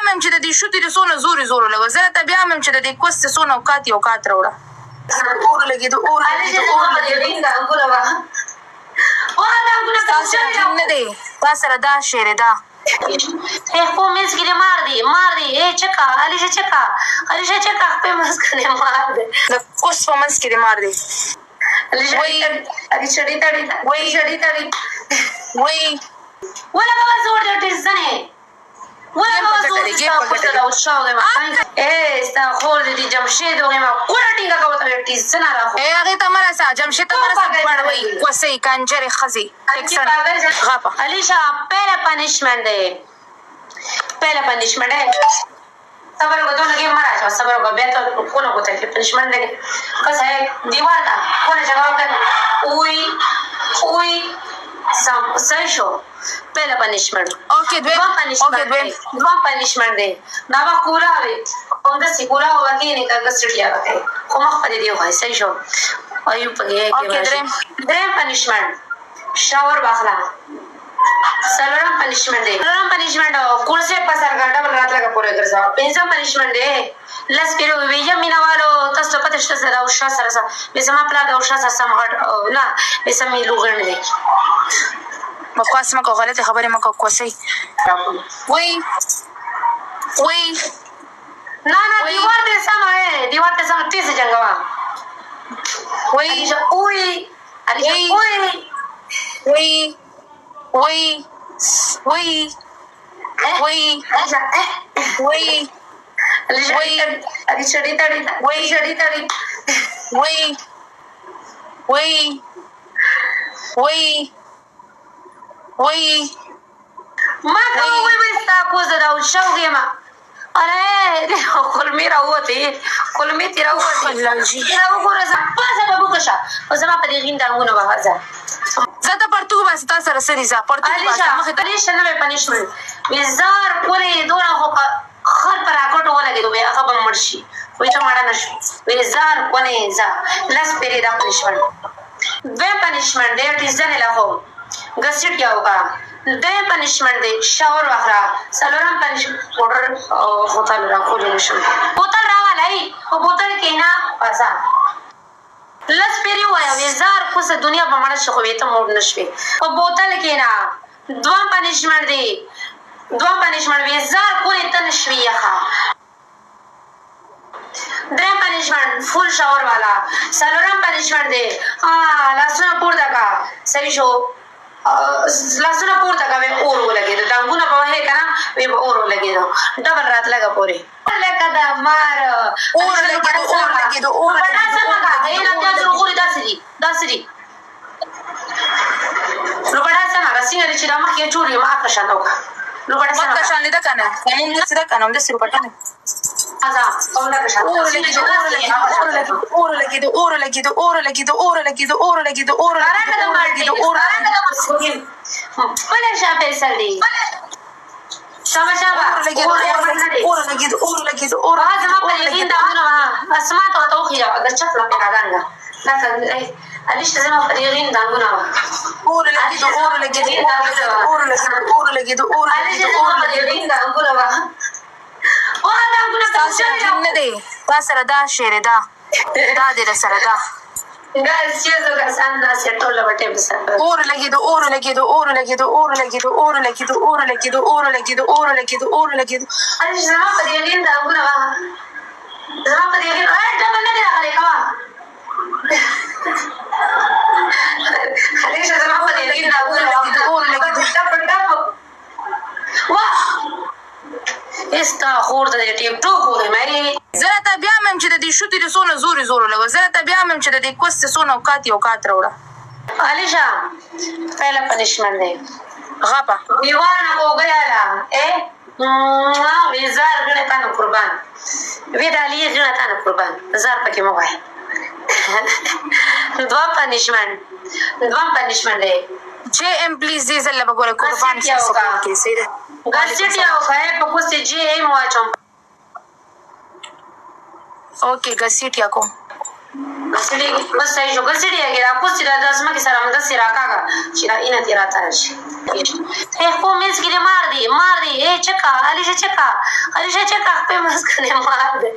مم چې د دې شوتې د سونه زوري لګو زه ته بیا مم چې د دې کوست سونه اوقات راوړه اور لګېدو اور نه دی تا سره دا شعر ده خو منځ کې مار دی چکا علیشه چکا په منځ کې مار دی د کوس په منځ کې مار دی وای ولا بابا زور دې ټیزنه ولا بابا زور دې پښه او شاو دې ما ستا خور دې جمشید او ما کوټینګه کوته ټیزنه راخو هغه ته مرسا جمشید ته مرسا پړوي کوسې کنجره خزي ټیکسن غاپا علیشا پہلا پنشمنٹ ہے صبر کو تو لگے مرا چا صبر کو بیت کو نہ ہوتا ہے پنشمنٹ ہے کس ہے دیوار دا کون جگہ کر اوئی سم سیشو پہلا پنشمنٹ اوکے دویم پنشمنٹ دے ناوا کولا وے اون دا سیکولا ہوا کہ نے کا گسٹیا وتے کو مخ پدی دیو ہے سیشو ایو پگے اوکے دریم پنشمنٹ شاور باخلا سلورم پنشمنٹ کورسے پسر کا ڈبل رات لگا پورے کرسا پنځم پنشمنٹ ہے لس پیرو ویجا مینوالو تاسو پته شته زرا او شا سره به زما پلا دا او شا سره سم غټ نه به سم لوغړ دی مخواس ما کو غلطه خبره ما کو کوسي وای نه دیوار ته سم تیز جنگوا وای ما کوی بستا کو زرا او شوګه ما اره کلمی راوته کلمی تیرا وته لږی تیرا وګوره پاسه به وکښه او زما په دې غینډانګونه وهځه زته پرتو بس تا سره سری ز پرتو بس مخه ته نه پنیشمنت وزار پورې دوه خر پر اکټ ولګیدو بیا هغه به مرشي وای ته ماړه نشو وزار کونه ز لاس پیری دا پنیشمنت دوه پنیشمنت دې ټیزنه له هو غسټ کیا ہوگا دے پنشمنٹ دے شاور واخرا سلورم پنشمنٹ پاؤڈر بوتل راکو جنشن بوتل راوالی او بوتل کینا پاسا لس پیری وایا وزار کوس دنیا بمړ شو وې ته موډ نشوي او بوتل کینا دوه پنشمنٹ وزار کوی ته نشوي یخا درې پنشمنٹ فل شاور والا سلورم پنشمنٹ دے لاسونه پورته کا صحیح شو لاسونه پورته کوي اور ولګي دا څنګه په وه کنه وی به اور ولګي ډبل رات لگا پوره لکه دا مار اور لګي په تاسو مګه هي نه تاسو وګورئ داسري نو په تاسو هغه څنګه چې دا مخ یې چوري ما کا شاندو نو په تاسو مکه شان لیدا کنه څنګه سره کنه هم د سر پټنه ازا اوندا کا شاندو اور ولا شافه سلدي شابه بعد ما بلغين دعونا اسمعت وتوخي اگر شكل قاعدنا لكن ليش زعما بلغين دعونا تا سره دا شعر ده دا دې سره ده ګاز چې زګر ساندا سټول وټه بسر اور لګیدو الی زما په دې لین دا وګورا زما په دې لین دا باندې راغلی کا الی زما په دې لین دا وګورا واه استا خور ته ټیپ ټوک وې مې زه ته بیا مم چې د دې شوتې د سونه زوري لګو زه ته بیا مم چې د دې کوست سونه اوقات راوړه علیشا پہلا پنشمنٹ ہے غاپا دیوانہ ہو گیا لا وزار غنه تانو قربان ویدالی غنه تانو قربان زار پکې مو وای دوه پنشمنٹ ہے جے ایم پلیز دې زله بګوره قربان شي کې سیده غسټیا او خای په کوسه جی ایم واچم اوکے غسټیا کو بس صحیح شو ګسړي را کوڅې را د ځمکې سره همداسې راکاږه چې را اینه دې راته راشي خپل منځ کې دې مار دی چکا علیشه چکا خپل منځ کې دې مار دی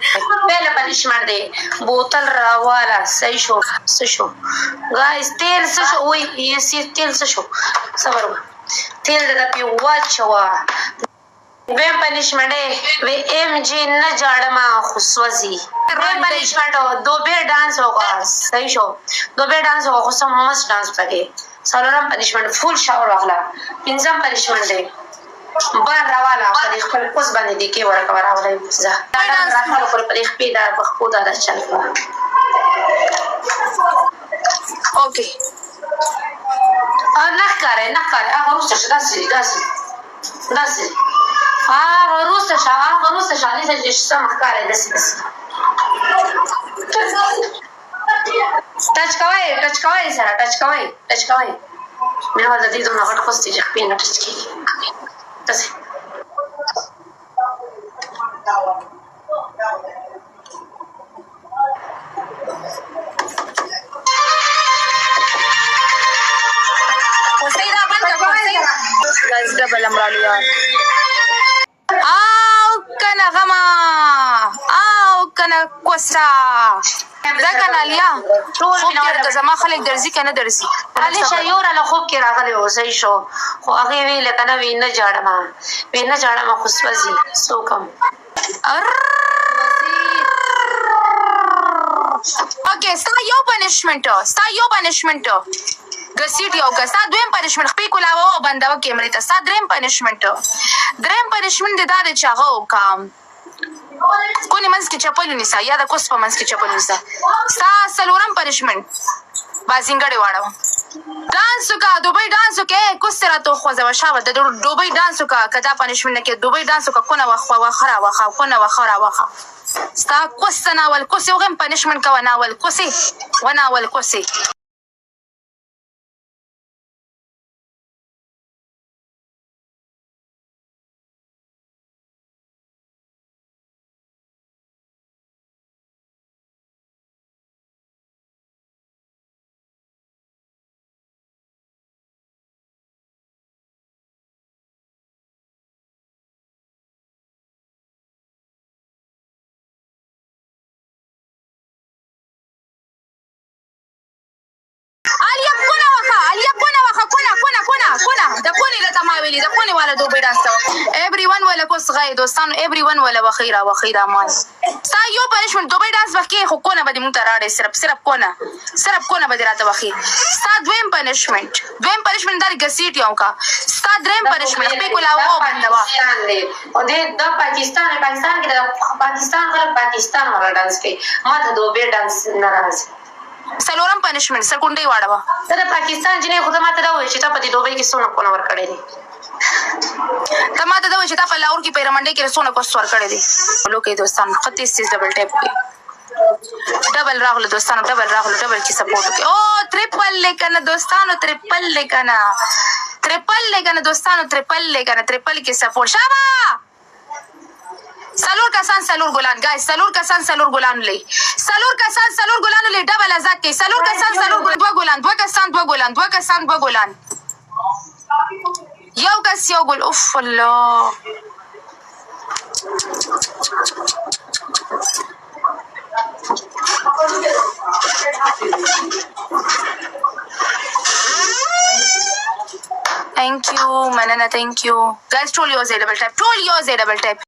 پهله پنشمنټ دی بوتل راواله صحیح شو څه شو ګایز تیل څه شو وای تیل څه شو صبر تیل د پی واچوا ویم پنشمنٹ وی ایم جی نہ جاڑما خصوصی ویم پنشمنٹ دوبے ڈانس ہوگا صحیح شو دوبے ڈانس ہوگا خصوصا مس ڈانس پکے سالورم پنشمنٹ فول شاور واخلا پنځم پنشمنٹ دی بار راوالا پدې خپل کوس باندې دی کې ورکا راولای ځه دا راخلو پر پدې خپې دا بخو دا چل اوکې نه کاره هغه روسته داسې روسته شانې چې سم ښکاري داسې ټچ کوئ سره ټچ کوئ مې ول د دې دوه غټ خوستې چې خپې نه ټچ کېږي داسې ډبل امرالو یار او کنه غما او کنه کوسا دا کنه لیا خوب کې زما خلک درځي کنه درځي علي شيور له خوب کې راغلی و صحیح شو خو هغه ویل کنه وینه جاړم خو سوځي سوکم اوکې ستا یو پنشمنت ګسیټ یو ستا دویم پنشمنت خپې کولاوه او بندوه کیمرې ته ستا دریم پنشمنت د دا دی چې هغه وکړم کونې منځ کې چپل ونیسه یا د کوس په منځ کې چپل ونیسه ستا څلورم پنشمنت بازینګړې واړوه ډانس وکړه دوبۍ ډانس وکړه کوس ته راته وخوځوه شابه د دوبۍ ډانس وکړه که دا پنشمنت نه کې دوبۍ ډانس وکړه کونه وخه راوخه ستا کوس ته ناول کوسې وغیم پنشمنت کوه ناول کوسې د کونې لته ما ویلي د کونې والا دوبۍ ډانس ته ایوری ون والا کوس غای دوستانو ایوری ون والا وخیره مال ستا یو پنشمنټ دوبۍ ډانس به کې خو کونه به دې مونږ ته راړې صرف کونه به دې راته وخي ستا دویم پنشمنټ دا د ګسیټ یو کا ستا دریم پنشمنټ خپې کولاوه او بندوه د پاکستان کې د پاکستان خلک پاکستان والا ډانس کوي ما ته دوبۍ ډانس نه راځي څلورم پنشمنټ سرکونډۍ واړوه ته د پاکستان جنې خو ته ما ته دا وایي چې تا په دې دوبۍ کې څونه کونه ورکړی دی ته ما ته دا وایي چې تا په لاهور کې پیرمنډۍ کې څونه کوس ورکړی دی لوکې دوستانو ښه تیز ډبل ټیپ کوي ډبل راغلو دوستانو ډبل کې سپورټ وکړي او ټریپل لیکنه دوستانو ټریپل کې سپورټ شابه سلور کسان سلور ګلان ګایز سلور کسان سلور ګلان لې ډبل آزاد کې سلور کسان سلور ګلان دوه کسان دوه ګلان یو کس یو ګل اوف الله Thank you, manana, thank you. Guys, ټول یو ځای ډبل ټایپ